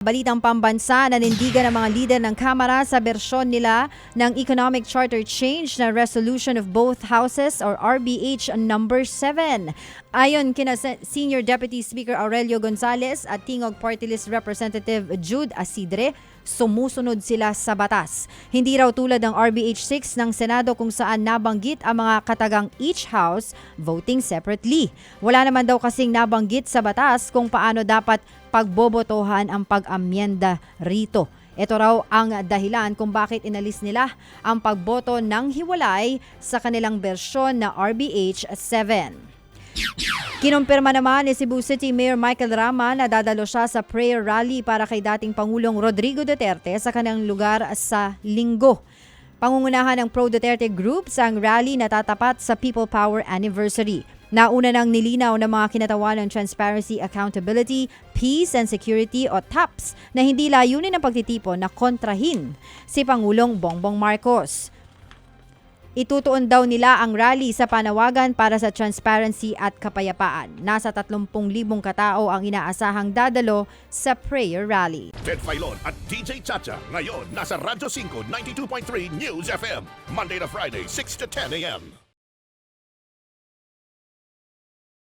Balitang pambansa, nanindigan ng mga lider ng Kamara sa bersyon nila ng Economic Charter Change na Resolution of Both Houses or RBH number 7. Ayon kina Senior Deputy Speaker Aurelio Gonzales at Tingog Party List Representative Jude Asidre, sumusunod sila sa batas. Hindi raw tulad ng RBH 6 ng Senado kung saan nabanggit ang mga katagang each house voting separately. Wala naman daw kasing nabanggit sa batas kung paano dapat pagbobotohan ang pag-amyenda rito. Ito raw ang dahilan kung bakit inalis nila ang pagboto ng hiwalay sa kanilang bersyon na RBH 7. Kinumpirma naman ni Cebu City Mayor Michael Rama na dadalo siya sa prayer rally para kay dating Pangulong Rodrigo Duterte sa kanilang lugar sa Linggo. Pangungunahan ng pro-Duterte groups ang rally na tatapat sa People Power Anniversary. Nauna nang nilinaw ng mga kinatawan ng Transparency, Accountability, Peace and Security o TAPS na hindi layunin ng pagtitipon na kontrahin si Pangulong Bongbong Marcos. Itutuon daw nila ang rally sa panawagan para sa transparency at kapayapaan. Nasa 30,000 katao ang inaasahang dadalo sa prayer rally. Ted Filon at DJ Chacha ngayon nasa Radyo 5 92.3 News FM Monday to Friday 6 to 10 a.m.